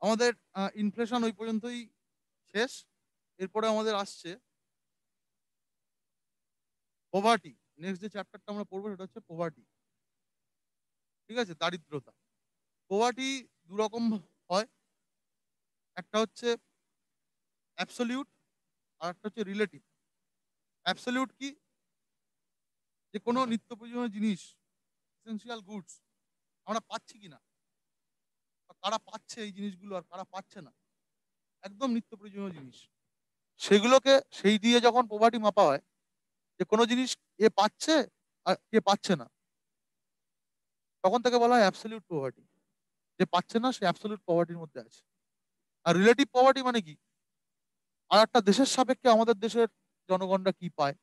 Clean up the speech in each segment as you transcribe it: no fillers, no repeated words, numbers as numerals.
আমাদের ইনফ্লেশন ওই পর্যন্তই শেষ। এরপরে আমাদের আসছে পভার্টি। নেক্সট যে চ্যাপ্টারটা আমরা পড়বো সেটা হচ্ছে পভার্টি। ঠিক আছে, দারিদ্রতা। পভার্টি দু রকম হয়, একটা হচ্ছে অ্যাবসলিউট আর একটা হচ্ছে রিলেটিভ। অ্যাবসলিউট কি, যে কোনো নিত্য প্রয়োজনীয় জিনিস, এসেনশিয়াল গুডস আমরা পাচ্ছি কিনা, কারা পাচ্ছে এই জিনিসগুলো আর কারা পাচ্ছে না, একদম নিত্য প্রয়োজনীয় জিনিস, সেগুলোকে সেই দিয়ে যখন পভার্টি মাপা হয়, যে কোনো জিনিস এ পাচ্ছে আর কে পাচ্ছে না, তখন তাকে বলা হয় অ্যাবসলিউট পভার্টি। যে পাচ্ছে না সে অ্যাবসলিউট পভার্টির মধ্যে আছে। আর রিলেটিভ পভার্টি মানে কি, আর একটা দেশের সাপেক্ষে আমাদের দেশের জনগণরা কি পায়,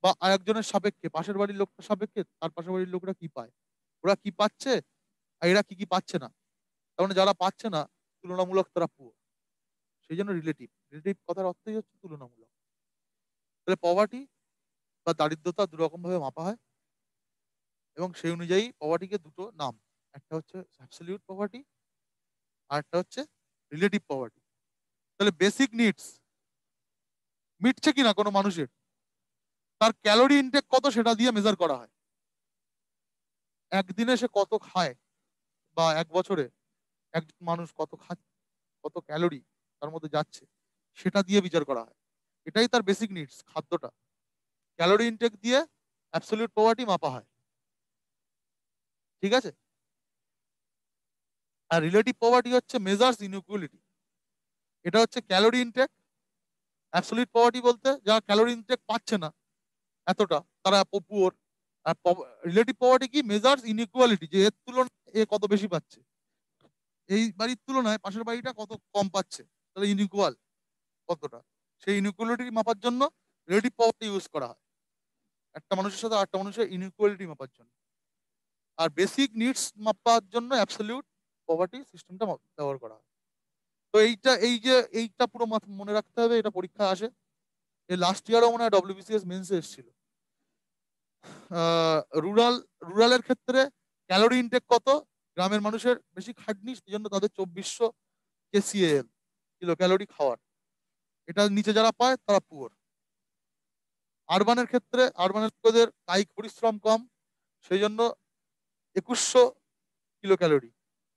বা আরেকজনের সাপেক্ষে পাশের বাড়ির লোকটার সাপেক্ষে তার পাশের বাড়ির লোকরা কি পায়, ওরা কি পাচ্ছে আর এরা কি কি পাচ্ছে না। তার মানে যারা পাচ্ছে না তুলনামূলক তারা পুরো, সেই জন্য রিলেটিভ। রিলেটিভ কথার অর্থই হচ্ছে তুলনামূলক। তাহলে পভার্টি বা দারিদ্রতা দু রকম ভাবে মাপা হয়, এবং সেই অনুযায়ী পভার্টিকে দুটো নাম, একটা হচ্ছে অ্যাবসলিউট পভার্টি আর একটা হচ্ছে রিলেটিভ পভার্টি। তাহলে বেসিক নিডস মিটছে কিনা কোনো মানুষের, তার ক্যালোরি ইনটেক কত সেটা দিয়ে মেজার করা হয়। একদিনে সে কত খায়, বা এক বছরে একজন মানুষ কত খাচ্ছে, কত ক্যালোরি তার মধ্যে যাচ্ছে, সেটা দিয়ে বিচার করা হয়। এটাই তার বেসিক নিডস, খাদ্যটা। ক্যালোরি ইনটেক দিয়ে অ্যাবসলিউট পভার্টি মাপা হয়। ঠিক আছে। আর রিলেটিভ পভার্টি হচ্ছে মেজার্স ইনইকুয়ালিটি। এটা হচ্ছে ক্যালোরি ইনটেক। অ্যাবসলিউট পভার্টি বলতে যারা ক্যালোরি ইনটেক পাচ্ছে না এতটা, তারা পুয়ার। আর রিলেটিভ পভার্টি কি, মেজার্স ইনইকুয়ালিটি, যে এর তুলনায় এ কত বেশি পাচ্ছে, এই বাড়ির তুলনায় পাশের বাড়িটা কত কম পাচ্ছে, তাহলে ইনইকুয়াল কতটা, সেই ইনইকুয়ালিটি মাপার জন্য রিলেটিভ পভার্টি ইউজ করা হয়, একটা মানুষের সাথে আরেকটা মানুষের ইনইকুয়ালিটি মাপার জন্য। আর বেসিক নিডস মাপার জন্য অ্যাবসলিউট পভার্টি সিস্টেমটা ব্যবহার করা হয়। তো এইটা পুরো মনে রাখতে হবে, এটা পরীক্ষা আসে। এই লাস্ট ইয়ারও মনে হয় ডব্লিউবিসিএস মেন্সে এসেছিল। রুরালের ক্ষেত্রে ক্যালোরি ইনটেক কত, গ্রামের মানুষের বেশি খাটনি, সেই জন্য তাদের 2400 কেসিএল কিলো ক্যালোরি খাওয়ার, এটা নিচে যারা পায় তারা পুয়ার। আরবানের লোকেদের কায়িক পরিশ্রম কম, সেই জন্য 2100 কিলো ক্যালোরি,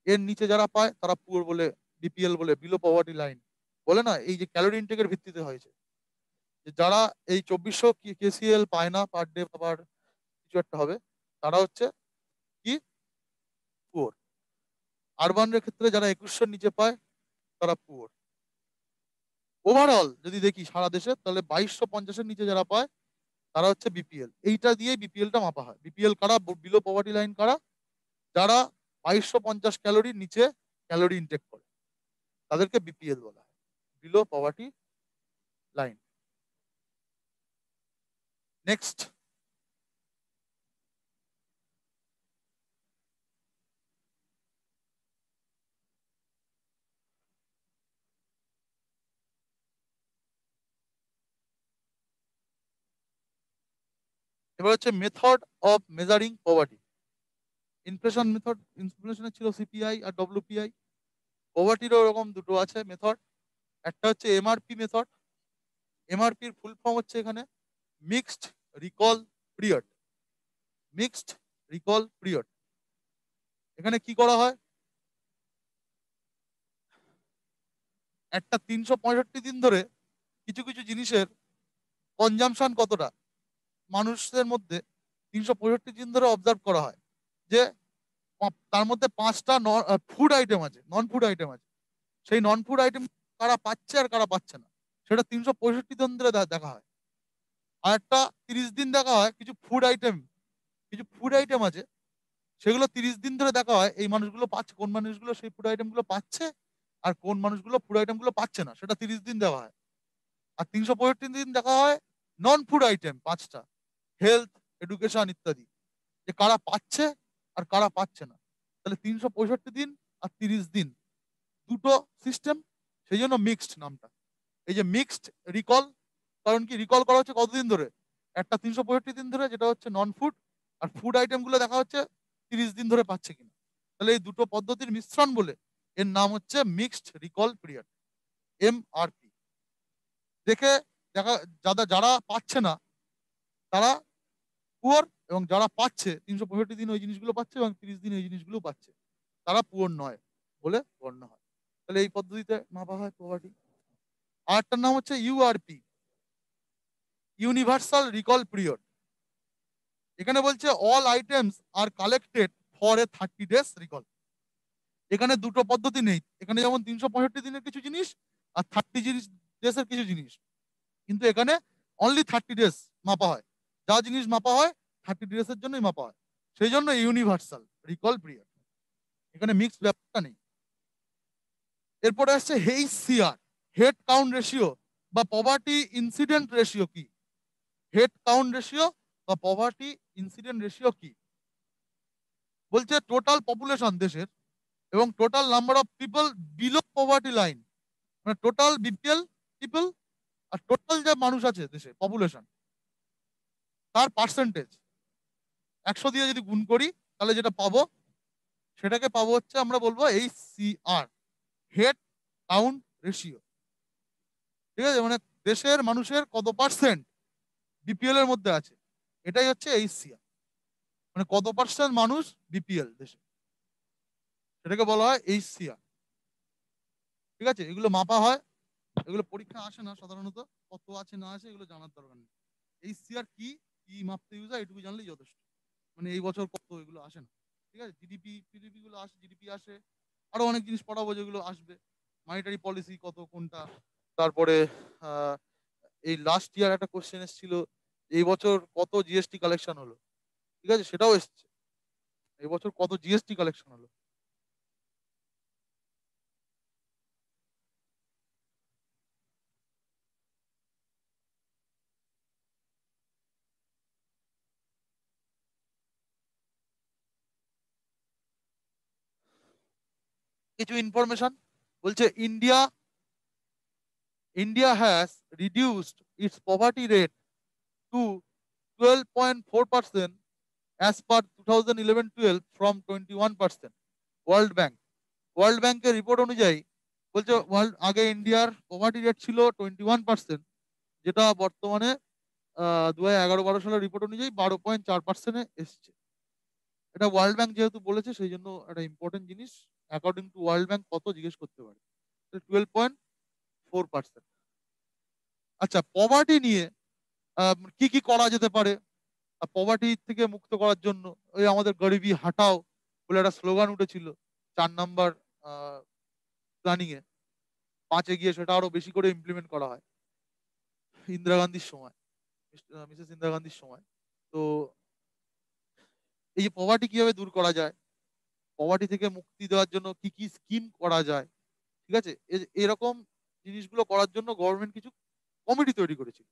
এর নিচে যারা পায় তারা পুয়ার বলে, বিপিএল বলে, বিলো পভার্টি লাইন বলে না। এই যে ক্যালোরি ইনটেকের ভিত্তিতে হয়েছে, যে যারা এই 2400 কেসিএল পায় না পার ডে, আবার কিছু একটা হবে, তারা হচ্ছে কি, পুয়ার। আরবানের ক্ষেত্রে যারা 2100 নিচে পায় তারা পুয়ার। ওভারঅল যদি দেখি সারা দেশে, তাহলে 2250-এর নিচে যারা পায় তারা হচ্ছে বিপিএল। এইটা দিয়ে বিপিএলটা মাপা হয়। বিপিএল কারা, বিলো পভার্টি লাইন কারা, যারা 2250 ক্যালোরির নিচে ক্যালোরি ইনটেক করে, তাদেরকে বিপিএল বলা হয়, বিলো পভার্টি লাইন। নেক্সট, এবার হচ্ছে method of measuring poverty. Inflation method, ইনফ্লেশনের ছিল সিপিআই আর ডব্লিউপিআই। পভার্টিরও এরকম দুটো আছে মেথড। একটা হচ্ছে এমআরপি মেথড। এমআরপির ফুল ফর্ম হচ্ছে এখানে mixed recall period. Mixed recall period. এখানে কি করা হয়, একটা 365 দিন ধরে কিছু কিছু জিনিসের কনজামশন কতটা মানুষের মধ্যে 365 দিন ধরে অবজার্ভ করা হয়, যে তার মধ্যে 5টা ফুড আইটেম আছে, নন ফুড আইটেম আছে, সেই নন ফুড আইটেম কারা পাচ্ছে আর কারা পাচ্ছে না, সেটা 365 দিন ধরে দেখা হয়। আর একটা 30 দিন দেখা হয়, কিছু ফুড আইটেম আছে, সেগুলো 30 দিন ধরে দেখা হয় এই মানুষগুলো পাচ্ছে, কোন মানুষগুলো সেই ফুড আইটেম গুলো পাচ্ছে আর কোন মানুষগুলো ফুড আইটেম গুলো পাচ্ছে না, সেটা 30 দিন দেওয়া হয়। আর 365 দিন দেখা হয় নন ফুড আইটেম 5টা, হেলথ, এডুকেশন ইত্যাদি, যে কারা পাচ্ছে আর কারা পাচ্ছে না। তাহলে 365 দিন আর 30 দিন দুটো সিস্টেম, সেই জন্য মিক্সড নামটা। এই যে মিক্সড রিকল, কারণ কি, রিকল করা হচ্ছে কতদিন ধরে, একটা 365 দিন ধরে, যেটা হচ্ছে নন ফুড, আর ফুড আইটেম গুলো দেখা হচ্ছে 30 দিন ধরে পাচ্ছে কিনা। তাহলে এই দুটো পদ্ধতির মিশ্রণ বলে এর নাম হচ্ছে মিক্সড রিকল পিরিয়ড, MRP। দেখে দেখা যারা পাচ্ছে না তারা পুয়ার, এবং যারা পাচ্ছে 365 দিন ওই জিনিসগুলো পাচ্ছে এবং 30 দিন এই জিনিসগুলো পাচ্ছে, তারা পুয়ার নয় বলে গণ্য হয়। তাহলে এই পদ্ধতিতে মাপা হয় পভার্টি। আর একটার নাম হচ্ছে URP, ইউনিভার্সাল রিকল পিরিয়ড। এখানে বলছে all items are collected for a 30 days recall. এখানে দুটো পদ্ধতি নেই, এখানে যেমন 365 দিনের কিছু জিনিস আর 30 ডেজের কিছু জিনিস, কিন্তু এখানে অনলি 30 ডেজ মাপা হয়। যা জিনিস মাপা হয় 30 ডেজের জন্যই মাপা হয়, সেই জন্য ইউনিভার্সাল রিকল পিরিয়ড, এখানে মিক্স ব্যাপারটা নেই। এরপরে আসছে HCR, হেড কাউন্ট রেশিও বা পভার্টি ইনসিডেন্ট রেশিও কি? হেড কাউন্ট রেশিও বা পভার্টি ইনসিডেন্ট রেশিও কি? বলছে টোটাল পপুলেশন দেশের এবং total number of people below poverty line, মানে টোটাল বিপিএল পিপল আর টোটাল যে মানুষ আছে দেশে পপুলেশন, তার পার্সেন্টেজ 100 দিয়ে যদি গুণ করি তাহলে যেটা পাবো সেটাকে পাবো হচ্ছে, আমরা বলবো HCR, হেড কাউন্ট রেশিও। ঠিক আছে, মানে দেশের মানুষের কত পার্সেন্ট বিপিএল এর মধ্যে আছে, এটাই হচ্ছে HCR, মানে কত পার্সেন্ট মানুষ বিপিএল দেশে, সেটাকে বলা হয় HCR। ঠিক আছে, এগুলো মাপা হয়, এগুলো পরীক্ষা আসে না সাধারণত, কত আছে না আছে এগুলো জানার দরকার নেই। HCR কি কি মাপতে ইউজ হয় এটুকু জানলেই যথেষ্ট। মানে এই বছর কত এগুলো আসে না। ঠিক আছে, জিডিপি গুলো আসে, জিডিপি আসে, আরো অনেক জিনিস পড়াবো যেগুলো আসবে, মনিটারি পলিসি কত কোনটা। তারপরে আহ, এই লাস্ট ইয়ার একটা কোশ্চেন এসেছিল, এই বছর কত জিএসটি কালেকশন হলো, ঠিক আছে, সেটাও এসছে, এই বছর কত জিএসটি কালেকশন হলো। কিছু ইনফরমেশন বলছে, India has reduced its poverty rate to 12.4% as per 2011-12 from 21%। World ব্যাংকের রিপোর্ট অনুযায়ী বলছে আগে ইন্ডিয়ার পভার্টি রেট ছিল 21%, যেটা বর্তমানে 2011-12 সালের রিপোর্ট অনুযায়ী 12.4% এসছে। এটা ওয়ার্ল্ড ব্যাংক যেহেতু বলেছে সেই জন্য একটা ইম্পর্টেন্ট জিনিস, অ্যাকর্ডিং টু ওয়ার্ল্ড ব্যাংক কত জিজ্ঞেস করতে পারে, 12.4%। আচ্ছা, পভার্টি নিয়ে কি কি করা যেতে পারে পভার্টি থেকে মুক্ত করার জন্য? ওই আমাদের গরিবি হাটাও বলে একটা স্লোগান উঠেছিল 4 নম্বর প্ল্যানিং এ, 5-এ গিয়ে সেটা আরো বেশি করে ইমপ্লিমেন্ট করা হয় ইন্দিরা গান্ধীর সময়, মিসেস ইন্দিরা গান্ধীর সময়। তো এই যে পভার্টি কিভাবে দূর করা যায়, পভার্টি থেকে মুক্তি দেওয়ার জন্য কি কি স্কিম করা যায়, ঠিক আছে, এরকম জিনিসগুলো করার জন্য গভর্নমেন্ট কিছু কমিটি তৈরি করেছিল।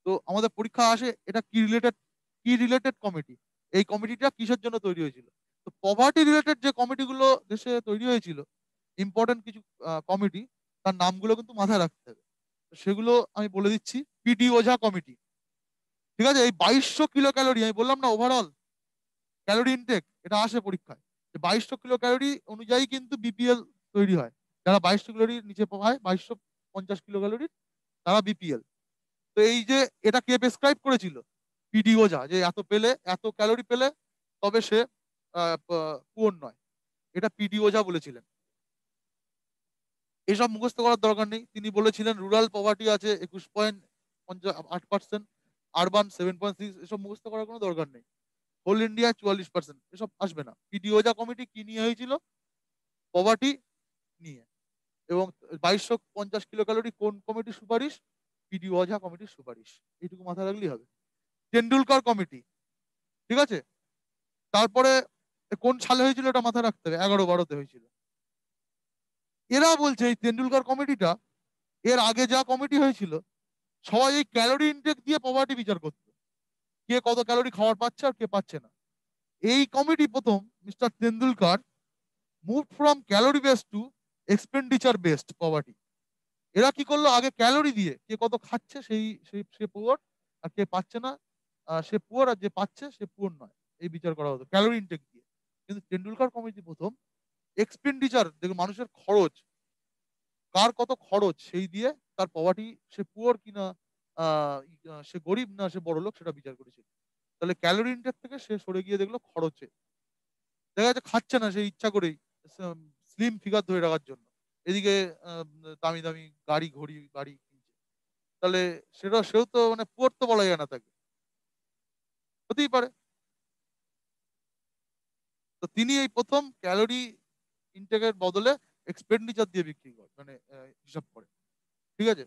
তো আমাদের পরীক্ষা আসে এটা কি রিলেটেড কমিটি, এই কমিটিটা কিসের জন্য তৈরি হয়েছিল? তো পভার্টি রিলেটেড যে কমিটিগুলো দেশে তৈরি হয়েছিল, ইম্পর্টেন্ট কিছু কমিটি, তার নামগুলো কিন্তু মাথায় রাখতে হবে। সেগুলো আমি বলে দিচ্ছি। পিডি ওঝা কমিটি, ঠিক আছে, এই 2200 কিলো ক্যালোরি, আমি বললাম না ওভারঅল ক্যালোরি ইনটেক, এটা আসে পরীক্ষায়, 2200 কিলো ক্যালোরি অনুযায়ী কিন্তু বিপিএল তৈরি হয়। যারা 2200 ক্যালোরির নিচে পায়, 2250 কিলো ক্যালোরির, তারা বিপিএল। তো এই যে এটা কে প্রেসক্রাইব করেছিল? পিডি ওঝা, যে এত পেলে, এত ক্যালোরি পেলে তবে সে পুয়ার নয়, এটা পিডি ওঝা বলেছিলেন। এসব মুখস্থ করার দরকার নেই, তিনি বলেছিলেন রুরাল পভার্টি আছে 21.8%, আরবান 7.6, এসব মুখস্থ করার কোনো দরকার নেই। হোল ইন্ডিয়া 44%, এসব আসবে না। পিডি ওঝা কমিটি কি নিয়ে হয়েছিল? পভার্টি নিয়ে। এবং 2250 কিলো ক্যালোরি কোন কমিটির সুপারিশ? পিডি ওঝা কমিটির সুপারিশ। এইটুকু মাথায় রাখলেই হবে। টেন্ডুলকার কমিটি, ঠিক আছে, তারপরে কোন সালে হয়েছিল এটা মাথায় রাখতে হবে, 11-12-তে হয়েছিল। এরা বলছে এই তেন্ডুলকার কমিটিটা, এর আগে যা কমিটি হয়েছিল সবাই এই ক্যালোরি ইনটেক দিয়ে পভার্টি বিচার করতো, কে কত ক্যালোরি খাবার পাচ্ছে আর কে পাচ্ছে না। এই কমিটি প্রথম, mister Tendulkar move from calorie based to expenditure based poverty. এরা কি করলো, আগে ক্যালোরি দিয়ে কে কত খাচ্ছে সেই সেই সে পুয়ার, আর কে পাচ্ছে না সে পুয়ার, আর যে পাচ্ছে সে পুয়ার নয়, এই বিচার করা হতো ক্যালোরি ইনটেক দিয়ে। কিন্তু তেন্ডুলকার কমিটি প্রথম এক্সপেন্ডিচার, দেখুন মানুষের খরচ, কার কত খরচ, সেই দিয়ে তার পভার্টি, সে পুয়ার কিনা, সে গরিব না সে বড় লোক, সেটা বিচার করেছিল। তাহলে ক্যালোরি ইনটেক থেকে সে সরে গিয়ে দেখলো খরচে, দেখা যাচ্ছে খাচ্ছে না সে ইচ্ছা করেই স্লিম ফিগার ধরে রাখার জন্য, এদিকে আহ, দামি দামি গাড়ি ঘড়ি গাড়ি কিনছে, তাহলে সেও তো মানে পুয়ার তো বলা যায় না তাকে, হতেই পারে। তো তিনি এই প্রথম ক্যালোরি ইনটেকের বদলে এক্সপেন্ডিচার দিয়ে বিক্রি করে, মানে হিসাব করে। ঠিক আছে।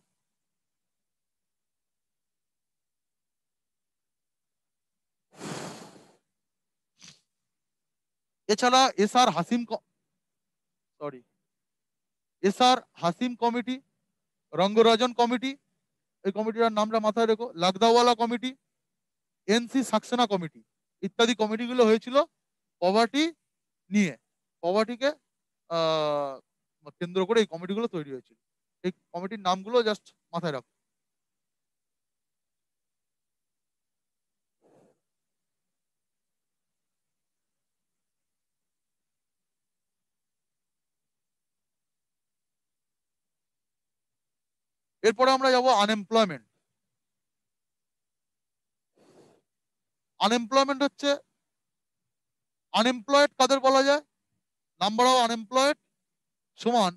এছাড়া sorry SR Hashim committee, Rangarajan committee, এই কমিটির নামটা মাথায় রেখো, Lakdawala committee, NC Saxena committee, ইত্যাদি কমিটিগুলো হয়েছিল পভার্টি নিয়ে। পভার্টিকে কেন্দ্র করে এই কমিটিগুলো তৈরি হয়েছিল। এই কমিটির নামগুলো জাস্ট মাথায় রাখো। এরপরে আমরা যাব আনএমপ্লয়মেন্ট। আনএমপ্লয়মেন্ট হচ্ছে, আনএমপ্লয়েড কাদের বলা যায়, নাম্বার অফ আনএমপ্লয়েড সমান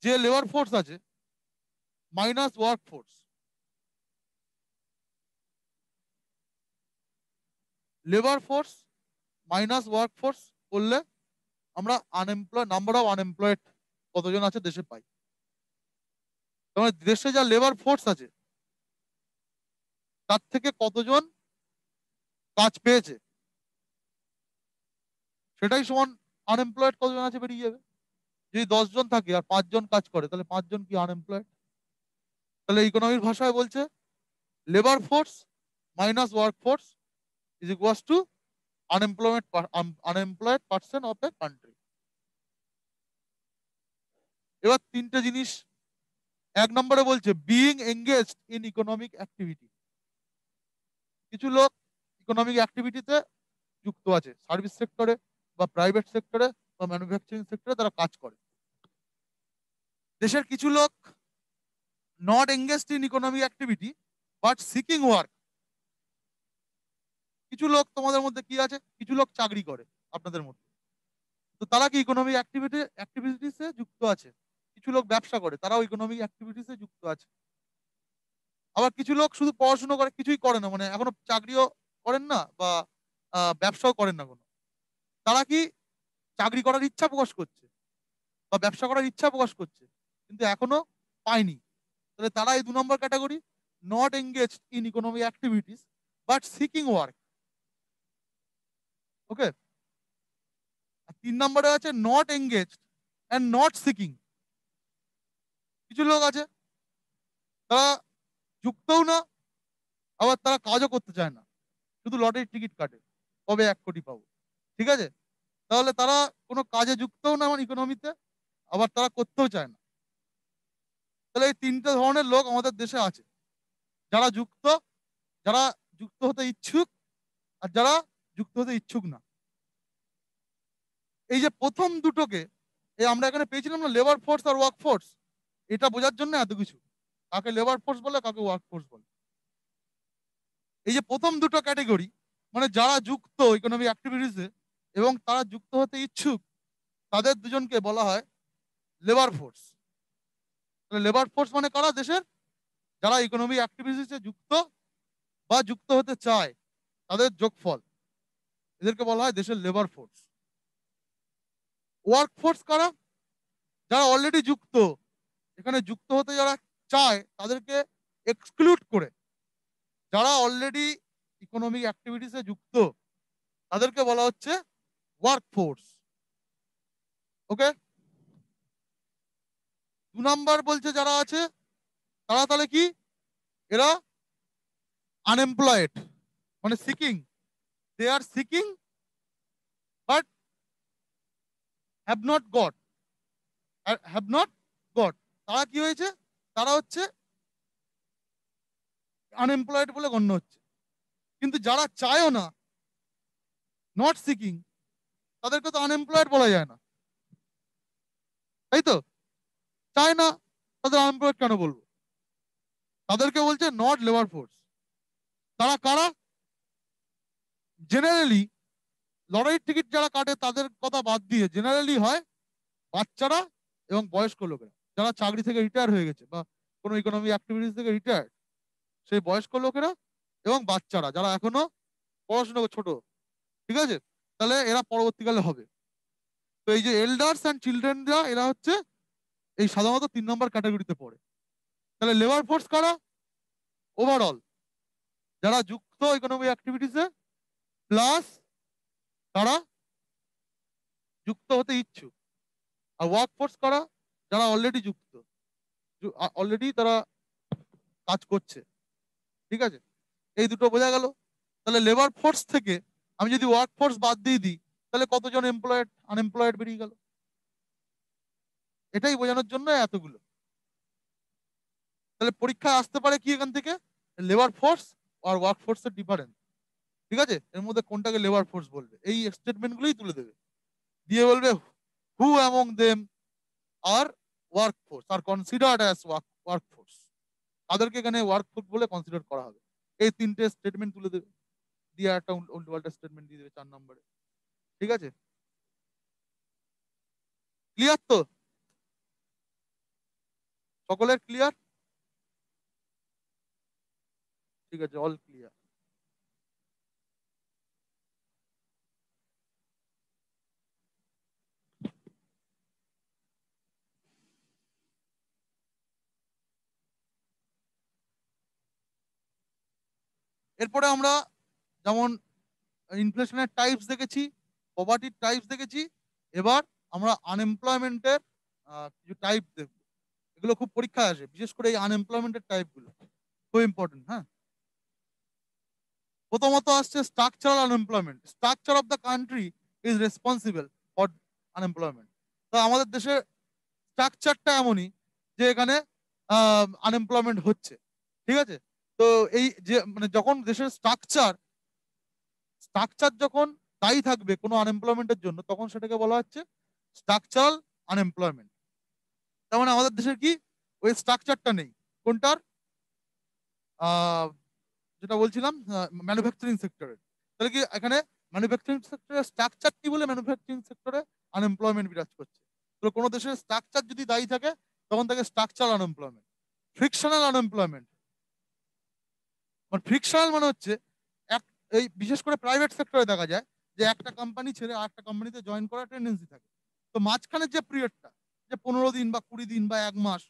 যে লেবার ফোর্স আছে minus work force. Labour force minus work force করলে আমরা নাম্বার অফ আনএমপ্লয়েড কতজন আছে দেশে পাই। তার মানে দেশে যা লেবার ফোর্স আছে তার থেকে কতজন কাজ পেয়েছে সেটাই সমান আনএমপ্লয়েড কতজন আছে বেরিয়ে যাবে। যদি 10 জন থাকে আর 5 জন কাজ করে, তাহলে 5 জন কি আনএমপ্লয়েড? তাহলে ইকোনমির ভাষায় বলছে labour force minus work force is equals to unemployed person of a country. এবার তিনটে জিনিস। 1 নম্বরে বলছে being engaged in economic activity. কিছু লোক ইকোনমিক অ্যাক্টিভিটিতে যুক্ত আছে, সার্ভিস সেক্টরে বা প্রাইভেট সেক্টরে বা ম্যানুফ্যাকচারিং সেক্টরে তারা কাজ করে। দেশের কিছু লোক not engaged in economic activity but seeking work. কিছু লোক তোমাদের মধ্যে কি আছে, কিছু লোক চাকরি করে আপনাদের মধ্যে, তো তারা কি ইকোনমিক অ্যাক্টিভিটিসে যুক্ত আছে। কিছু লোক ব্যবসা করে, তারাও ইকোনমিক অ্যাক্টিভিটিসে যুক্ত আছে। আবার কিছু লোক শুধু পড়াশোনা করে, কিছুই করে না, মানে এখনো চাকরিও করেন না বা ব্যবসাও করেন না কোনো, তারা কি চাকরি করার ইচ্ছা প্রকাশ করছে বা ব্যবসা করার ইচ্ছা প্রকাশ করছে কিন্তু এখনো পায়নি। তাহলে তারা এই 2 নম্বর category, not engaged in economic activities but seeking work. Okay. আর 3 নম্বরে আছে not engaged and not seeking. কিছু লোক আছে তারা যুক্তও না, আবার তারা কাজও করতে চায় না, শুধু লটারির টিকিট কাটে কবে 1 কোটি পাবো। ঠিক আছে। তাহলে তারা কোনো কাজে যুক্তও না আমার ইকোনমিতে, আবার তারা করতেও চায় না। তাহলে এই 3টে ধরনের লোক আমাদের দেশে আছে, যারা যুক্ত, যারা যুক্ত হতে ইচ্ছুক, আর যারা যুক্ত হতে ইচ্ছুক না। এই যে প্রথম দুটোকে আমরা এখানে পেয়েছিলাম না, লেবার ফোর্স আর ওয়ার্ক ফোর্স, এটা বোঝার জন্য এত কিছু, কাকে লেবার ফোর্স বলে কাকে ওয়ার্ক ফোর্স বলে। এই যে প্রথম দুটো ক্যাটেগরি, মানে যারা যুক্ত ইকোনমিক অ্যাক্টিভিটিসে এবং তারা যুক্ত হতে ইচ্ছুক, তাদের দুজনকে বলা হয় লেবার ফোর্স। লেবার ফোর্স মানে কারা, দেশের যারা ইকোনমিক অ্যাক্টিভিটিসে যুক্ত বা যুক্ত হতে চায়, তাদের যোগফল, এদেরকে বলা হয় দেশের লেবার ফোর্স। ওয়ার্ক ফোর্স কারা, যারা অলরেডি যুক্ত, এখানে যুক্ত হতে যারা চায় তাদেরকে এক্সক্লুড করে, যারা অলরেডি ইকোনমিক অ্যাক্টিভিটিসে যুক্ত, তাদেরকে বলা হচ্ছে ওয়ার্ক ফোর্স। ওকে। 2 নম্বর বলছে যারা আছে তারা তাহলে কি, এরা আনএমপ্লয়েড, মানে seeking, they are seeking but have not got. তারা কি হয়েছে, তারা হচ্ছে আনএমপ্লয়েড বলে গণ্য হচ্ছে। কিন্তু যারা চায়ও না, নট সিকিং, তাদেরকে তো আনএমপ্লয়েড বলা যায় না। তাই তো? চায় না, তাদের আনএমপ্লয়েড কেন বলবো? তাদেরকে বলছে নট লেবার ফোর্স। তারা কারা? জেনারেলি লটারির টিকিট যারা কাটে তাদের কথা বাদ দিয়ে জেনারেলি হয় বাচ্চারা এবং বয়স্ক লোকেরা, যারা চাকরি থেকে রিটায়ার হয়ে গেছে বা কোনো ইকোনমি অ্যাক্টিভিটিস থেকে রিটায়ার, সেই বয়স্ক লোকেরা এবং বাচ্চারা যারা এখনো পড়াশোনা ছোট, ঠিক আছে? তাহলে এরা পরবর্তীকালে হবে। তো এই যে এল্ডার্স অ্যান্ড চিলড্রেনরা, এরা হচ্ছে এই সাধারণত 3 নম্বর ক্যাটাগরিতে পড়ে। তাহলে লেবার ফোর্স কারা? ওভারঅল যারা যুক্ত ইকোনমি অ্যাক্টিভিটিসে, প্লাস তারা যুক্ত হতে ইচ্ছুক। আর ওয়ার্ক ফোর্স কারা? যারা অলরেডি যুক্ত, অলরেডি তারা কাজ করছে, ঠিক আছে? এই দুটো বোঝা গেল। তাহলে লেবার ফোর্স থেকে আমি যদি ওয়ার্ক ফোর্স বাদ দিয়ে দিই, তাহলে কতজন এমপ্লয়েড আনএমপ্লয়েড বেরিয়ে গেল। এটাই বোঝানোর জন্য এতগুলো। তাহলে পরীক্ষায় আসতে পারে কি এখান থেকে? লেবার ফোর্স আর ওয়ার্ক ফোর্সের ডিফারেন্স, ঠিক আছে? এর মধ্যে কোনটাকে লেবার ফোর্স বলবে, এই স্টেটমেন্টগুলোই তুলে দেবে, দিয়ে বলবে who among them are work force are considered as work force, তাদেরকে এখানে ওয়ার্ক ফোর্স বলে কনসিডার করা হবে। এই 3টে স্টেটমেন্ট তুলে দেবে, দিয়ে একটা উল্টোপাল্টা স্টেটমেন্ট দিয়ে দেবে 4 নম্বরে, ঠিক আছে? ক্লিয়ার তো? সকলের ক্লিয়ার? ঠিক আছে, অল ক্লিয়ার। এরপরে আমরা যেমন ইনফ্লেশনের টাইপস দেখেছি, পভার্টির টাইপস দেখেছি, এবার আমরা আনএমপ্লয়মেন্টের কিছু টাইপ দেখব। এগুলো খুব পরীক্ষায় আসে, বিশেষ করে এই আনএমপ্লয়মেন্টের টাইপগুলো খুব ইম্পর্টেন্ট। হ্যাঁ, প্রথমত আসছে structural unemployment. Structure of the country is responsible for unemployment. তো আমাদের দেশের স্ট্রাকচারটা এমনই যে এখানে আনএমপ্লয়মেন্ট হচ্ছে, ঠিক আছে? তো এই যে মানে যখন দেশের স্ট্রাকচার স্ট্রাকচার যখন দায়ী থাকবে কোনো আনএমপ্লয়মেন্টের জন্য, তখন সেটাকে বলা হচ্ছে স্ট্রাকচারাল আনএমপ্লয়মেন্ট। তার মানে আমাদের দেশের কি ওই স্ট্রাকচারটা নেই। কোনটার? আহ, যেটা বলছিলাম ম্যানুফ্যাকচারিং সেক্টরের। তাহলে কি এখানে ম্যানুফ্যাকচারিং সেক্টরের স্ট্রাকচার কি বলে ম্যানুফ্যাকচারিং সেক্টরে আনএমপ্লয়মেন্ট বিরাজ করছে? তো কোনো দেশের স্ট্রাকচার যদি দায়ী থাকে তখন তাকে স্ট্রাকচারাল আনএমপ্লয়মেন্ট। ফ্রিকশনাল আনএমপ্লয়মেন্ট, মানে ফ্রিকশনাল মানে হচ্ছে এক, এই বিশেষ করে প্রাইভেট সেক্টরে দেখা যায় যে একটা কোম্পানি ছেড়ে আর একটা কোম্পানিতে জয়েন করার টেন্ডেন্সি থাকে। তো মাঝখানের যে পিরিয়ডটা, যে 15 দিন বা 20 দিন বা 1 মাস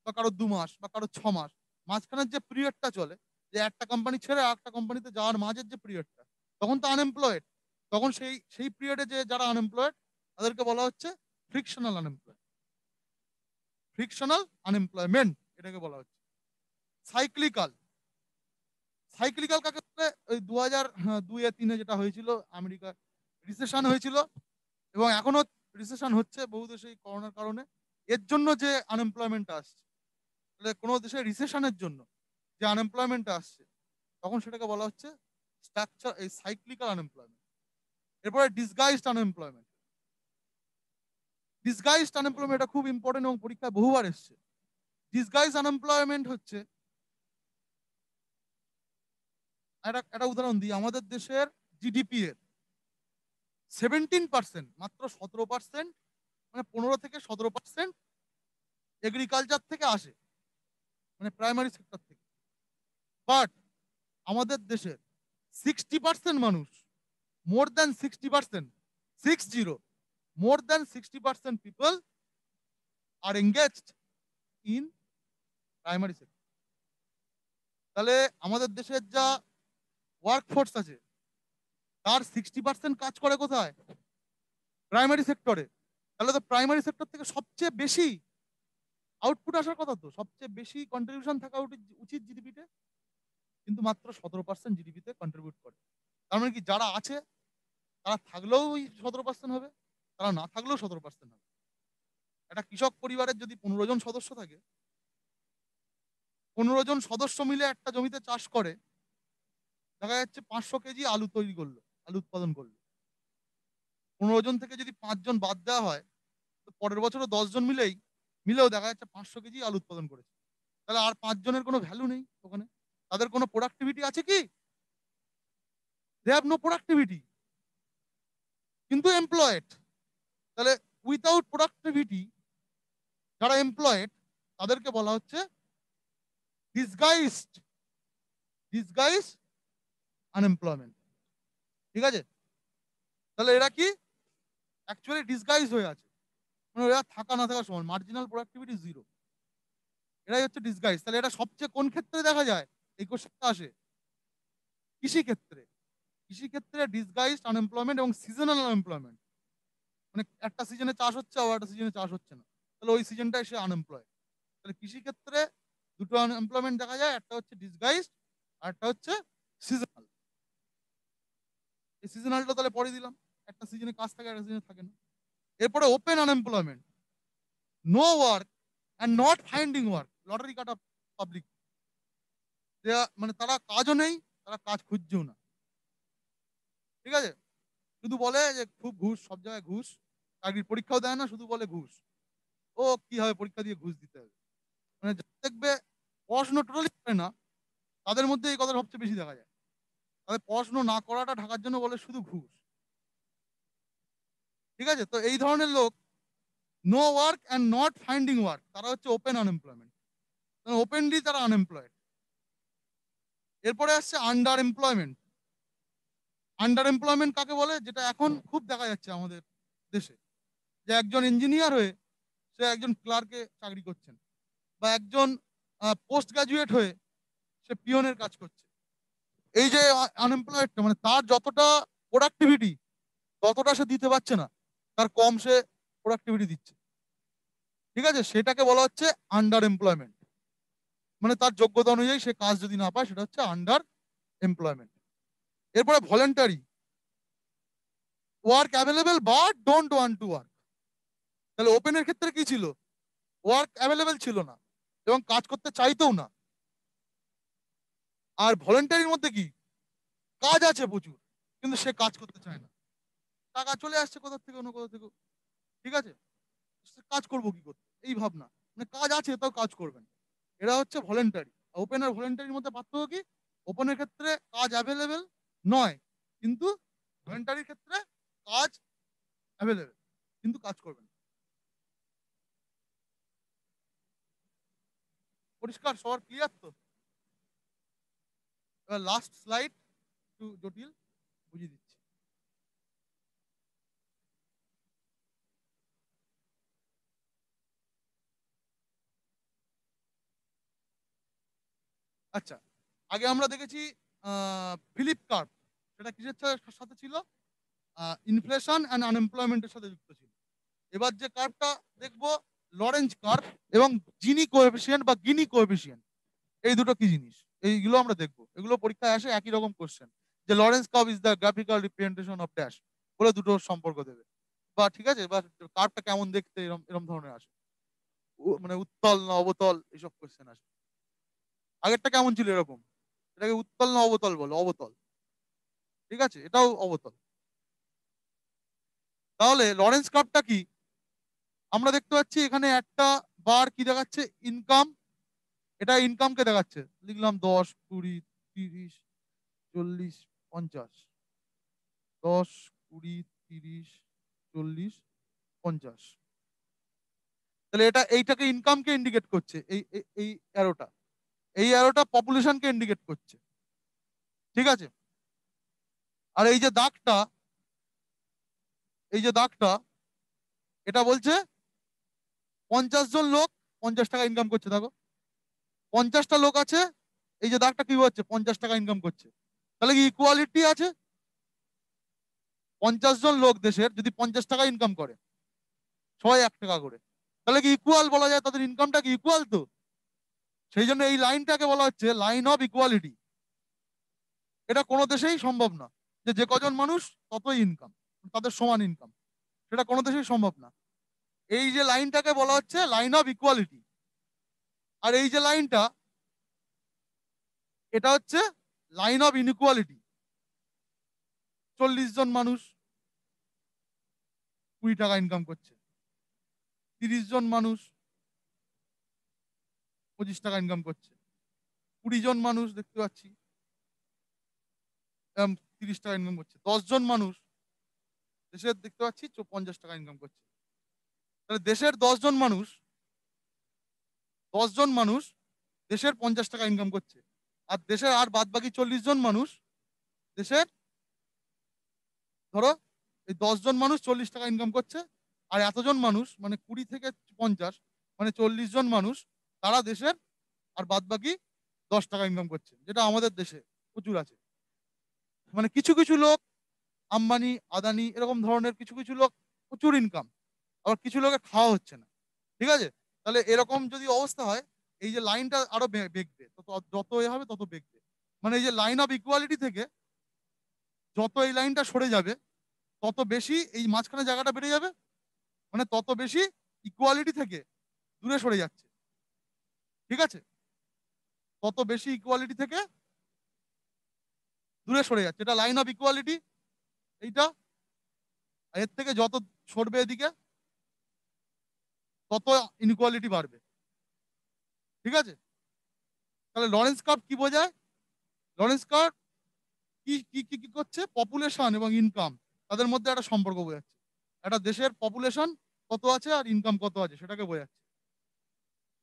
বা কারো 2 মাস বা কারো 6 মাস, মাঝখানের যে পিরিয়ডটা চলে, যে একটা কোম্পানি ছেড়ে আর একটা কোম্পানিতে যাওয়ার মাঝের যে পিরিয়ডটা, তখন তো আনএমপ্লয়েড। তখন সেই সেই পিরিয়ডে যে যারা আনএমপ্লয়েড তাদেরকে বলা হচ্ছে ফ্রিকশনাল আনএমপ্লয়েড, ফ্রিকশনাল আনএমপ্লয়মেন্ট এটাকে বলা হচ্ছে। সাইক্লিক্যাল, সাইক্লিক্যাল কাকে বলে? ওই 2002-3 যেটা হয়েছিল, আমেরিকা রিসেশন হয়েছিল এবং এখনো রিসেশন হচ্ছে বহু দেশে এই করোনার কারণে। এর জন্য যে আনএমপ্লয়মেন্ট আসছে, তাহলে কোনো দেশে রিসেশনের জন্য যে আনএমপ্লয়মেন্ট আসছে, তখন সেটাকে বলা হচ্ছে স্ট্রাকচার এই সাইক্লিক্যাল আনএমপ্লয়মেন্ট। এরপরে ডিসগাইজড আনএমপ্লয়মেন্ট। ডিসগাইজড আনএমপ্লয়মেন্ট এটা খুব ইম্পর্টেন্ট এবং পরীক্ষায় বহুবার এসছে। ডিসগাইজ আনএমপ্লয়মেন্ট হচ্ছে, একটা উদাহরণ দিই, আমাদের দেশের জিডিপি এর 17%, মাত্র 17%, মানে 15 থেকে 17% এগ্রিকালচার থেকে আসে, মানে প্রাইমারি সেক্টর থেকে। বাট আমাদের দেশের 60% মানুষ, more than 60%, 60, more than 60% people R engaged in primary sector. তাহলে আমাদের দেশের যা ওয়ার্ক ফোর্স আছে তার 60% কাজ করে কোথায়? প্রাইমারি সেক্টরে। তাহলে তো প্রাইমারি সেক্টর থেকে সবচেয়ে বেশি আউটপুট আসার কথা, তো সবচেয়ে বেশি কন্ট্রিবিউশন থাকা উচিত জিডিপিতে, কিন্তু মাত্র 17% জিডিপিতে কন্ট্রিবিউট করে। তার মানে কি যারা আছে তারা থাকলেও ওই 17% হবে, তারা না থাকলেও 17% হবে। একটা কৃষক পরিবারের যদি 15 জন সদস্য থাকে, 15 জন সদস্য মিলে একটা জমিতে চাষ করে, দেখা যাচ্ছে 500 কেজি আলু তৈরি করলো, আলু উৎপাদন করলো। 15 জন থেকে যদি 5 জন বাদ দেওয়া হয়, পরের বছরও 10 জন মিলেও দেখা যাচ্ছে 500 কেজি আলু উৎপাদন করেছে। তাহলে আর 5 জনের কোনো ভ্যালু নেই ওখানে। তাদের কোনো প্রোডাক্টিভিটি আছে কি? দে হ্যাভ নো প্রোডাক্টিভিটি, কিন্তু এমপ্লয়েড। তাহলে উইথাউট প্রোডাক্টিভিটি যারা এমপ্লয়েড তাদেরকে বলা হচ্ছে ডিসগাইজ আনএমপ্লয়মেন্ট। ঠিক আছে? তাহলে এরা কি অ্যাকচুয়ালি ডিসগাইজ হয়ে আছে, মানে এরা থাকা না থাকা সমান, মার্জিনাল প্রোডাক্টিভিটি 0। এরাই হচ্ছে ডিসগাইজ। তাহলে এটা সবচেয়ে কোন ক্ষেত্রে দেখা যায়? এই কোশ্চেনটা আসে কৃষি ক্ষেত্রে। কৃষি ক্ষেত্রে ডিসগাইজড আনএমপ্লয়মেন্ট এবং সিজনাল আনএমপ্লয়মেন্ট, মানে একটা সিজনে চাষ হচ্ছে আবার একটা সিজনে চাষ হচ্ছে না, তাহলে ওই সিজনটাই সে আনএমপ্লয়েড। তাহলে কৃষি ক্ষেত্রে দুটো আনএমপ্লয়মেন্ট দেখা যায়, একটা হচ্ছে ডিসগাইজড আর একটা হচ্ছে সিজনাল। এই সিজনালটা তাহলে পরে দিলাম, একটা সিজনে কাজ থাকে একটা সিজনে থাকে না। এরপরে open unemployment, no work and not finding work, lottery কাটা পাবলিক, মানে তারা কাজও নেই, তারা কাজ খুঁজছেও না। ঠিক আছে? শুধু বলে যে খুব ঘুষ, সব জায়গায় ঘুষ, চাকরির পরীক্ষাও দেয় না, শুধু বলে ঘুষ। ও কি হবে পরীক্ষা দিয়ে ঘুষ দিতে হবে, মানে দেখবে পড়াশুনো টোটালি করে না, তাদের মধ্যে এই কথা সবচেয়ে বেশি দেখা যায়। তাদের পড়াশুনো না করাটা ঢাকার জন্য বলে শুধু ঘুষ। ঠিক আছে? তো এই ধরনের লোক, no work and not finding work, তারা হচ্ছে ওপেন আনএমপ্লয়মেন্ট, ওপেনলি তারা আনএমপ্লয়েড। এরপরে আসছে আন্ডার এমপ্লয়মেন্ট। আন্ডার এমপ্লয়মেন্ট কাকে বলে? যেটা এখন খুব দেখা যাচ্ছে আমাদের দেশে, যে একজন ইঞ্জিনিয়ার হয়ে সে একজন ক্লার্কে চাকরি করছেন, বা একজন পোস্ট গ্রাজুয়েট হয়ে সে পিয়নের কাজ করছে। এই যে আনএমপ্লয়েডটা, মানে তার যতটা প্রোডাক্টিভিটি ততটা সে দিতে পারছে না, তার কম সে প্রোডাক্টিভিটি দিচ্ছে। ঠিক আছে? সেটাকে বলা হচ্ছে আন্ডার এমপ্লয়মেন্ট, মানে তার যোগ্যতা অনুযায়ী সে কাজ যদি না পায় সেটা হচ্ছে আন্ডার এমপ্লয়মেন্ট। এরপরে voluntary, work available but don't want to work. তাহলে ওপেনের ক্ষেত্রে কি ছিল? ওয়ার্ক অ্যাভেলেবেল ছিল না এবং কাজ করতে চাইতেও না। আর ভলেন্টারির মধ্যে কি? কাজ আছে প্রচুর, কিন্তু সে কাজ করতে চায় না, টাকা চলে আসছে কোথা থেকে অন্য কোথা থেকে। ঠিক আছে? কাজ করবো কি করতে, এই ভাবনা, মানে কাজ আছে তাও কাজ করবেন। এরা হচ্ছে ভলেন্টারি। ওপেন আর ভলেন্টারির মধ্যে পার্থক্য কি? ওপেনের ক্ষেত্রে কাজ অ্যাভেলেবেল নয়, কিন্তু ভলেন্টারির ক্ষেত্রে কাজ অ্যাভেলেবেল, কিন্তু কাজ করবেন। পরিষ্কার? সবার ক্লিয়ার তো? এবার লাস্ট স্লাইড একটু জটিল, বুঝিয়ে দিচ্ছি। আচ্ছা, আগে আমরা দেখেছি ফিলিপ কার্ভ, সেটা কিসের সাথে ছিল? ইনফ্লেশন অ্যান্ড আনএমপ্লয়মেন্টের সাথে যুক্ত ছিল। এবার যে কার্ভটা দেখবো, লরেঞ্জ কার্ভ এবং জিনি কোএফিসিয়েন্ট বা গিনি কোএফিসিয়েন্ট, এই দুটো কি জিনিস এইগুলো আমরা দেখবো। এগুলো পরীক্ষায় আসে একই রকম কোশ্চেন, যে Lawrence curve is the graphical representation of dash, বলে দুটো সম্পর্ক দেবে। বা ঠিক আছে, বা কার্ভটা কেমন দেখতে, এরকম এরকম ধরনের আসে, মানে উত্তল না অবতল, এইসব কোশ্চেন আসে। আগেরটা কেমন ছিল? এরকম, এটাকে উত্তল না অবতল বলো? অবতল। ঠিক আছে, এটাও অবতল। তাহলে লরেন্স কার্ভটা কি? আমরা দেখতে পাচ্ছি এখানে একটা বার কি দেখাচ্ছে? ইনকাম। এটা ইনকামকে দেখাচ্ছে, লিখলাম 10, 20, 30, 40, 50। 10, 20, 30, 40, 50। তাহলে এটা এইটাকে ইনকামকে ইন্ডিকেট করছে, এই অ্যারোটা, এই অ্যারোটা পপুলেশনকে ইন্ডিকেট করছে। ঠিক আছে? আর এই যে দাগটা, এই যে দাগটা, এটা বলছে 50 জন লোক 50 টাকা ইনকাম করছে। দেখো, 50টা লোক আছে, এই যে দাগটা কি হচ্ছে? 50 টাকা ইনকাম করছে। তাহলে কি ইকুয়ালিটি আছে? 50 জন লোক দেশের যদি 50 টাকা ইনকাম করে, সবাই 1 টাকা করে, তাহলে কি ইকুয়াল বলা যায়? তাদের ইনকামটা কি ইকুয়াল তো? সেই জন্য এই লাইনটাকে বলা হচ্ছে লাইন অফ ইকুয়ালিটি। এটা কোনো দেশেই সম্ভব না, যে যে কজন মানুষ ততই ইনকাম, তাদের সমান ইনকাম, সেটা কোনো দেশেই সম্ভব না। এই যে লাইনটাকে বলা হচ্ছে লাইন অফ ইকুয়ালিটি। আর এই যে লাইনটা, এটা হচ্ছে লাইন অফ ইনইকুয়ালিটি। 40 জন মানুষ 20 টাকা ইনকাম করছে, 30 জন মানুষ 25 টাকা ইনকাম করছে। 20 জন মানুষ দেখতে পাচ্ছি 30 টাকা ইনকাম করছে। 10 জন মানুষ দেশের দেখতে পাচ্ছি 50 টাকা ইনকাম করছে। তাহলে দেশের 10 জন মানুষ 10 জন মানুষ দেশের 50 টাকা ইনকাম করছে। আর দেশের আর বাদ বাকি 40 জন মানুষ দেশের ধরো এই 10 জন মানুষ 40 টাকা ইনকাম করছে। আর এতজন মানুষ মানে 20 থেকে 50 মানে 40 জন মানুষ তারা দেশের আর বাদ বাকি 10 টাকা ইনকাম করছে, যেটা আমাদের দেশে প্রচুর আছে। মানে কিছু কিছু লোক আম্বানি আদানি এরকম ধরনের কিছু কিছু লোক প্রচুর ইনকাম, আবার কিছু লোকের খাওয়া হচ্ছে না। ঠিক আছে, তাহলে এরকম যদি অবস্থা হয় এই যে লাইনটা আরো বেঁকবে, যত এ হবে তত বেঁকবে। মানে এই যে লাইন অফ ইকুয়ালিটি থেকে যত এই লাইনটা সরে যাবে তত বেশি এই মাঝখানে জায়গাটা বেড়ে যাবে, মানে তত বেশি ইকুয়ালিটি থেকে দূরে সরে যাচ্ছে। ঠিক আছে, তত বেশি ইকুয়ালিটি থেকে দূরে সরে যাচ্ছে, এটা লাইন অফ ইকুয়ালিটি। এইটা এর থেকে যত সরবে এদিকে তত ইনইকুয়ালিটি বাড়বে। ঠিক আছে, তাহলে লরেন্স কার্ভ কি বোঝায়? লরেন্স কার্ভ কি কি কি কি করছে? পপুলেশন এবং ইনকাম তাদের মধ্যে একটা সম্পর্ক বোঝাচ্ছে। একটা দেশের পপুলেশন কত আছে আর ইনকাম কত আছে সেটাকে বোঝাচ্ছে।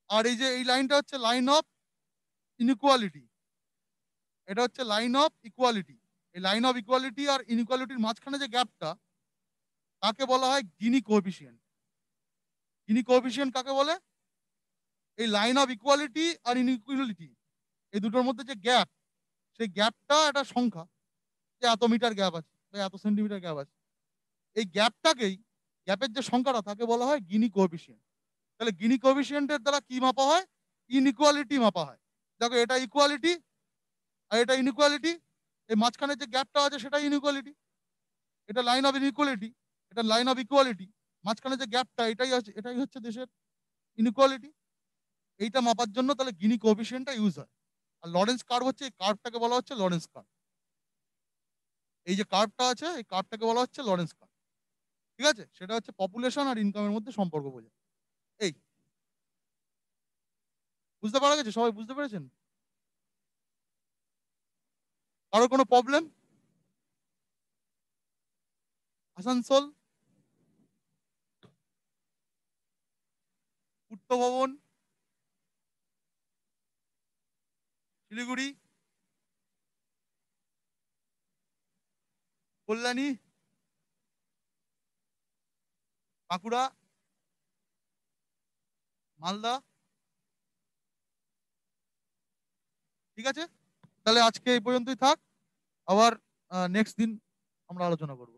আর এই যে এই লাইনটা হচ্ছে লাইন অফ ইনইকুয়ালিটি, এটা হচ্ছে লাইন অফ ইকুয়ালিটি। এই লাইন অফ ইকুয়ালিটি আর ইনইকুয়ালিটির মাঝখানে যে গ্যাপটা তাকে বলা হয় গিনি কোএফিসিয়েন্ট। গিনি কোএফিসিয়েন্ট কাকে বলে? এই লাইন অফ ইকুয়ালিটি আর ইনইকুয়ালিটি এই দুটোর মধ্যে যে গ্যাপ, সেই গ্যাপটা একটা সংখ্যা, যে এত মিটার গ্যাপ আছে বা এত সেন্টিমিটার গ্যাপ আছে। এই গ্যাপটাকেই, গ্যাপের যে সংখ্যাটা তাকে বলা হয় গিনি কোএফিসিয়েন্ট। তাহলে গিনি কোএফিসিয়েন্টের দ্বারা কি মাপা হয়? ইনইকুয়ালিটি মাপা হয়। দেখো এটা ইকুয়ালিটি আর এটা ইনইকুয়ালিটি, এই মাঝখানে যে গ্যাপটা আছে সেটা ইনইকুয়ালিটি। এটা লাইন অফ ইনইকুয়ালিটি, এটা লাইন অফ ইকুয়ালিটি। মাঝখানে যে গ্যাপটা এটাই হচ্ছে দেশের ইনইকুয়ালিটি। এইটা মাপার জন্য তাহলে গিনি কোএফিসিয়েন্টটা ইউজ হয়। আর লরেন্স কার্ভ হচ্ছে, এই কার্ভটাকে বলা হচ্ছে লরেন্স কার্ভ। এই যে কার্ভটা আছে এই কার্ভটাকে বলা হচ্ছে লরেন্স কার্ভ। ঠিক আছে, সেটা হচ্ছে পপুলেশন আর ইনকামের মধ্যে সম্পর্ক বোঝায়। এই বুঝতে পারা গেছে? সবাই বুঝতে পেরেছেন? কারো কোনো প্রবলেম? আসানসোল, পূর্ত ভবন, শিলিগুড়ি, কল্যাণী, বাঁকুড়া, মালদা। ঠিক আছে, তাহলে আজকে এই পর্যন্তই থাক। আবার নেক্সট দিন আমরা আলোচনা করব।